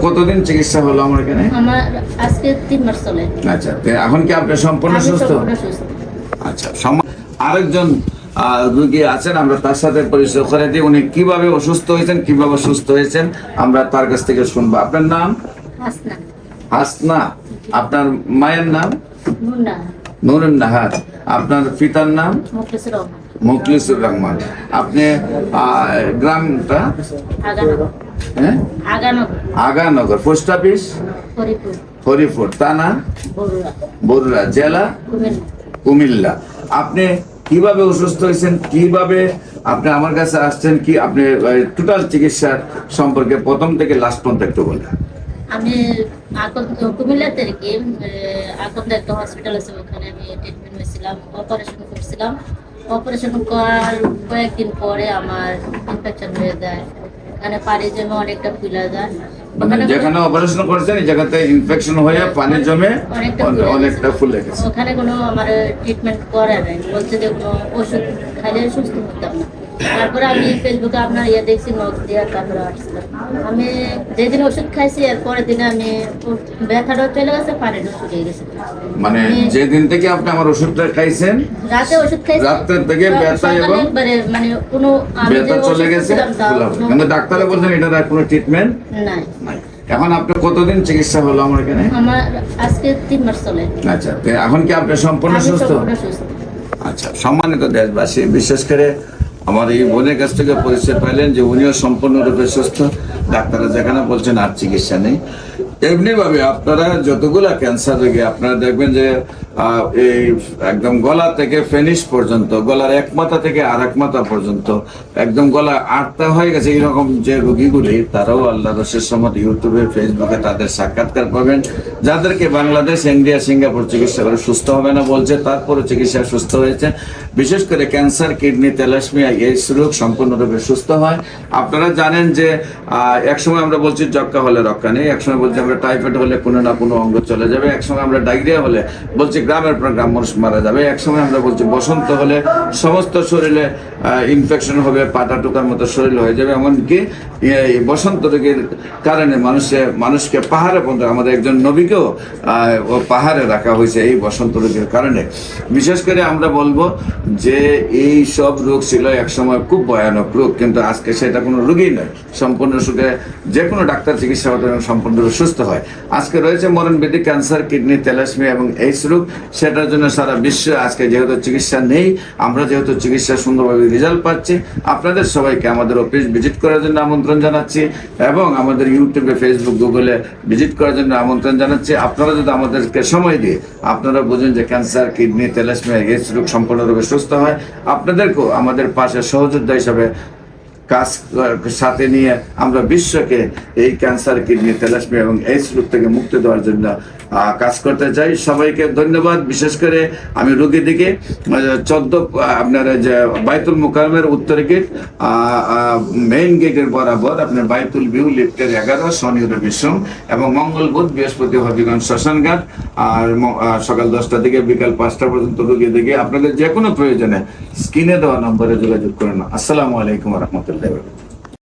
কতদিন চিকিৎসা হলো আমার এখানে? আমার আজকে 3 মাস চলে। আচ্ছা, এখন কি আপনি সম্পূর্ণ সুস্থ? আচ্ছা, আরেকজন রোগী আছেন, আমরা তার সাথে পরিচয় করে দিই। উনি কিভাবে অসুস্থ হয়েছেন, কিভাবে সুস্থ হয়েছেন আমরা তার কাছ থেকে শুনবো। আপনার নাম? হাসনা। হাসনা। আপনার মায়ের নাম? নুরুন নাহার। আপনার পিতার নাম? মুখলিসুর রহমান। আপনি গ্রামটা? হ্যাঁ, আগানগর। Post office? হরিপুর। থানা? বরুড়া। জেলা? কুমিল্লা। আপনি কিভাবে অসুস্থ হয়েছেন, কিভাবে আপনি আমার কাছে আসছেন, কি আপনি টোটাল চিকিৎসার সম্পর্কে প্রথম থেকে লাস্ট পর্যন্ত একটু বলেন। আমি কুমিল্লাতে কি আকন্দ একটা হসপিটাল আছে, ওখানে আমি ট্রিটমেন্ট হয়েছিলাম, অপারেশন করছিলাম। অপারেশন করার কয়েকদিন পরে আমার ইনফেকশন হয়ে যায়, মানে পানি জমে অনেকটা ফুলে যায়। যেখানে অপারেশন করেছেন এই জায়গাতে ইনফেকশন হয়ে পানি জমে অনেকটা ফুলে গেছে। ওখানে কোনো আমার ট্রিটমেন্ট করে নাই, বলছে যে কোনো ওষুধ খাইলে সুস্থ হতাম না। তারপরে আমি ফেসবুকে আপনার দেখছি, নখ দিয়ে তারপরে আসছিলাম। আমি যেদিন ওষুধ খাইছি এর পরের দিনে আমি ব্যথাটা চলে গেছে, পানিটা শুকিয়ে গেছে। মানে যেদিন থেকে আপনি আমার ওষুধটা খাইছেন, রাতে ওষুধ খাইছি, রাতের থেকে ব্যথা এবং মানে কোনো ব্যথা চলে গেছে, কিন্তু ডাক্তারে বলছেন এটার কোনো ট্রিটমেন্ট নাই। এখন আপনি কতদিন চিকিৎসা হলো আমার এখানে? আমার আজকে 3 মাস চলে। আচ্ছা, এখন কি আপনি সম্পূর্ণ সুস্থ? আচ্ছা, সম্মানিত দেশবাসী, বিশেষ করে আমার এই বোনের কাছ থেকে পরিচয় পাইলেন যে উনিও সম্পূর্ণরূপে সুস্থ। ডাক্তাররা যেখানে বলছেন আর চিকিৎসা নেই। এমনিভাবে আপনারা যতগুলা ক্যান্সার রোগী আপনারা দেখবেন যে এই একদম গলা থেকে ফেনিশ পর্যন্ত, গলার এক মাথা থেকে আর এক মাথা পর্যন্ত একদম গলা আটটা হয়ে গেছে, এইরকম যে রোগীগুলি তারাও আল্লাহ রসের সম্মত ইউটিউবে, ফেসবুকে তাদের সাক্ষাৎকার পাবেন। যাদেরকে বাংলাদেশ, ইন্ডিয়া, সিঙ্গাপুর চিকিৎসা করে সুস্থ হবে না বলছে, তারপরে চিকিৎসা সুস্থ হয়েছে। বিশেষ করে ক্যান্সার, কিডনি, থ্যালাসেমিয়া, এইডস রোগ সম্পূর্ণরূপে সুস্থ হয়। আপনারা জানেন যে একসময় আমরা বলছি যক্কা হলে রক্ষা নেই, একসময় বলছি আমরা টাইফয়েড হলে কোনো না কোনো অঙ্গ চলে যাবে, একসময় আমরা ডায়রিয়া হলে বলছি গ্রামের পর গ্রাম মানুষ মারা যাবে, একসময় আমরা বলছি বসন্ত হলে সমস্ত শরীরে ইনফেকশন হবে, পাটা টুকার মতো শরীর হয়ে যাবে। এমনকি এই বসন্ত রোগের কারণে মানুষকে পাহাড়ে পর্যন্ত, আমাদের একজন নবীকেও পাহাড়ে রাখা হয়েছে এই বসন্ত রোগের কারণে। বিশেষ করে আমরা বলবো যে এই সব রোগ ছিল একসময় খুব ভয়ানক রোগ, কিন্তু আজকে সেটা কোনো রোগই নয়। সম্পূর্ণ সুখে যে কোনো ডাক্তার চিকিৎসা হতে সম্পূর্ণ সুস্থ হয়। আজকে রয়েছে মরণব্যাধি, ক্যান্সার, কিডনি, থ্যালাসেমিয়া এবং এইডস রোগ। সেটার জন্য সারা বিশ্বে আজকে যেহেতু চিকিৎসা নেই, আমরা যেহেতু চিকিৎসা সুন্দরভাবে রেজাল্ট পাচ্ছি, আপনাদের সবাইকে আমাদের অফিস ভিজিট করার জন্য আমন্ত্রণ জানাচ্ছি এবং আমাদের ইউটিউবে, ফেসবুক, গুগলে ভিজিট করার জন্য আমন্ত্রণ জানাচ্ছি। আপনারা যদি আমাদেরকে সময় দিয়ে আপনারা বুঝেন যে ক্যান্সার, কিডনি, থ্যালাসেমিয়া, এইডস রোগ সম্পূর্ণরূপে সুস্থ হয়, আপনাদেরকেও আমাদের পাশে সহযোদ্ধা হিসাবে কাজ সাথে নিয়ে আমরা বিশ্বকে এই ক্যান্সার, কিডনি, থ্যালাসেমিয়া এবং এইডস রোগ থেকে মুক্তি দেওয়ার জন্য কাজ করতে চাই। সবাইকে ধন্যবাদ। বিশেষ করে আমি রোগী দিকে 14 আপনার যে বাইতুল মুকাররমের উত্তর গেট, মেইন গেটের বরাবর আপনার বাইতুল ভিউ লিফটের 11, শনি রবি সোম এবং মঙ্গল বুধ বৃহস্পতি হবিগঞ্জ শ্মশানঘাট, আর সকাল 10টা থেকে বিকাল 5টা পর্যন্ত রোগী দিকে আপনাদের যে কোনো প্রয়োজনে স্ক্রিনে দেওয়া নম্বরে যোগাযোগ করেন। আসসালামু আলাইকুম ওয়া রাহমাতুল্লাহি ওয়া বারাকাতুহু।